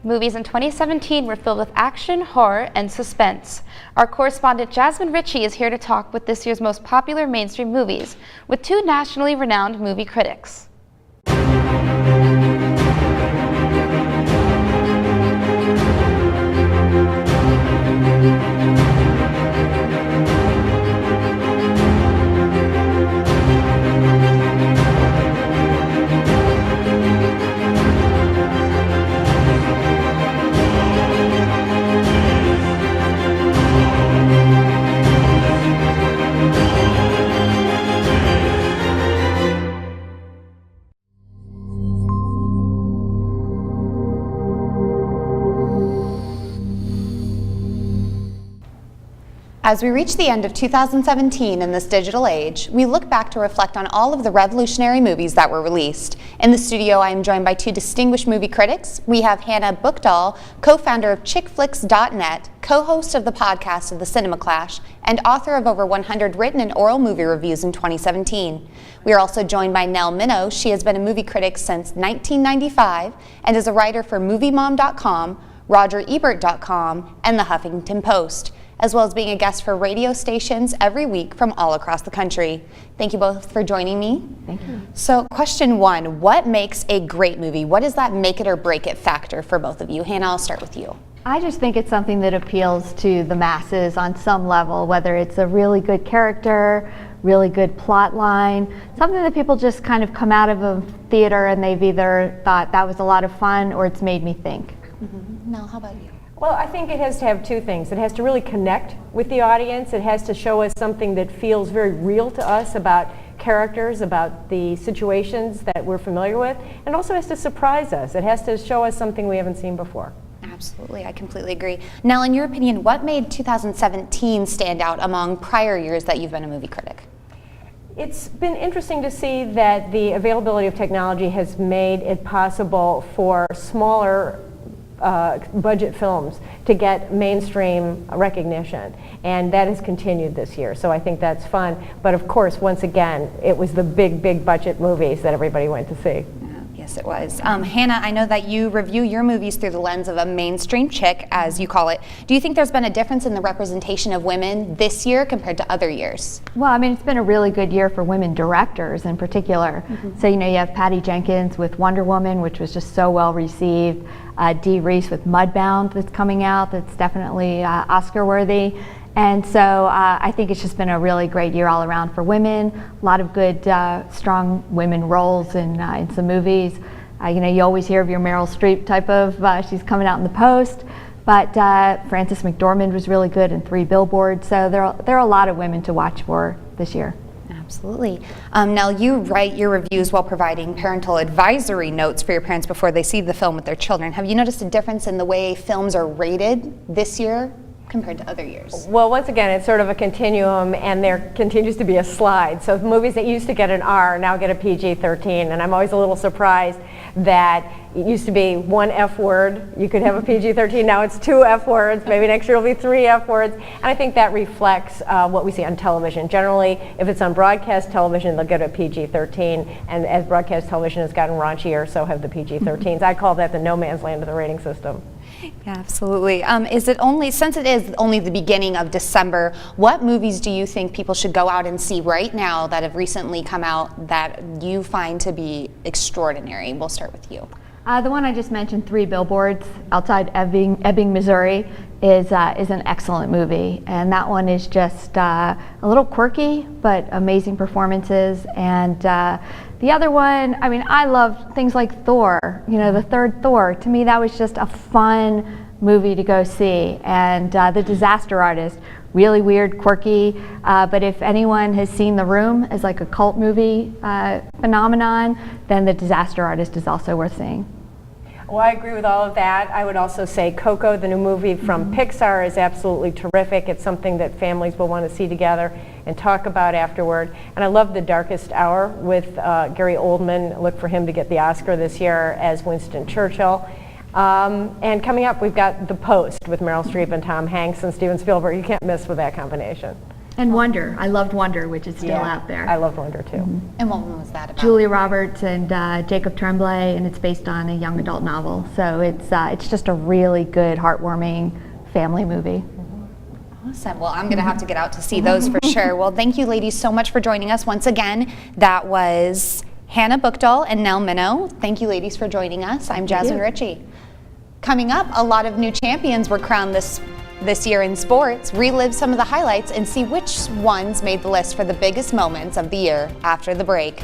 Movies in 2017 were filled with action, horror, and suspense. Our correspondent Jasmine Ritchie is here to talk with this year's most popular mainstream movies, with two nationally renowned movie critics. As we reach the end of 2017 in this digital age, we look back to reflect on all of the revolutionary movies that were released. In the studio, I am joined by two distinguished movie critics. We have Hannah Buchdahl, co-founder of ChickFlix.net, co-host of the podcast of The Cinema Clash, and author of over 100 written and oral movie reviews in 2017. We are also joined by Nell Minow. She has been a movie critic since 1995 and is a writer for MovieMom.com, RogerEbert.com, and The Huffington Post, as well as being a guest for radio stations every week from all across the country. Thank you both for joining me. Thank you. So question one, what makes a great movie? What is that make it or break it factor for both of you? Hannah, I'll start with you. I just think it's something that appeals to the masses on some level, whether it's a really good character, really good plot line, something that people just kind of come out of a theater and they've either thought that was a lot of fun or it's made me think. Mm-hmm. Nell, how about you? Well, I think it has to have two things. It has to really connect with the audience. It has to show us something that feels very real to us about characters, about the situations that we're familiar with, and also has to surprise us. It has to show us something we haven't seen before. Absolutely, I completely agree. Nell, in your opinion, what made 2017 stand out among prior years that you've been a movie critic? It's been interesting to see that the availability of technology has made it possible for smaller budget films to get mainstream recognition, and that has continued this year, so I think that's fun. But of course, once again, it was the big budget movies that everybody went to see. Yes, it was. Hannah, I know that you review your movies through the lens of a mainstream chick, as you call it. Do you think there's been a difference in the representation of women this year compared to other years? Well, I mean, it's been a really good year for women directors in particular. Mm-hmm. So, you know, you have Patty Jenkins with Wonder Woman, which was just so well received. Dee Reese with Mudbound that's coming out, that's definitely Oscar worthy. And so I think it's just been a really great year all around for women. A lot of good, strong women roles in some movies. You know, you always hear of your Meryl Streep type of, she's coming out in The Post. But Frances McDormand was really good in 3 Billboards. So there are a lot of women to watch for this year. Absolutely. Nell, you write your reviews while providing parental advisory notes for your parents before they see the film with their children. Have you noticed a difference in the way films are rated this year compared to other years? Well, once again, it's sort of a continuum, and there continues to be a slide. So movies that used to get an R now get a PG-13, and I'm always a little surprised that it used to be 1 F word, you could have a PG-13, now it's 2 F words, maybe next year will be 3 F words, and I think that reflects what we see on television. Generally, if it's on broadcast television, they'll get a PG-13, and as broadcast television has gotten raunchier, so have the PG-13s. I call that the no man's land of the rating system. Yeah, absolutely. Since it is only the beginning of December, what movies do you think people should go out and see right now that have recently come out that you find to be extraordinary? We'll start with you. The one I just mentioned, 3 Billboards Outside Ebbing, Missouri, is an excellent movie, and that one is just a little quirky, but amazing performances. And the other one, I mean, I love things like Thor. You know, the third Thor. To me, that was just a fun movie to go see. And The Disaster Artist, really weird, quirky, but if anyone has seen The Room as like a cult movie phenomenon, then The Disaster Artist is also worth seeing. Well, I agree with all of that. I would also say Coco, the new movie from Pixar, is absolutely terrific. It's something that families will want to see together and talk about afterward. And I love The Darkest Hour with Gary Oldman. Look for him to get the Oscar this year as Winston Churchill. And coming up, we've got The Post with Meryl Streep and Tom Hanks and Steven Spielberg. You can't miss with that combination. And Wonder. I loved Wonder, which is still Yeah, out there. I loved Wonder too. And what one was that about? Julia Roberts and Jacob Tremblay, and it's based on a young adult novel. So it's just a really good, heartwarming family movie. Awesome. Well, I'm going to have to get out to see those for sure. Well, thank you ladies so much for joining us once again. That was Hannah Bookdahl and Nell Minow. Thank you ladies for joining us. I'm Jasmine Ritchie. Coming up, a lot of new champions were crowned this year in sports. Relive some of the highlights and see which ones made the list for the biggest moments of the year after the break.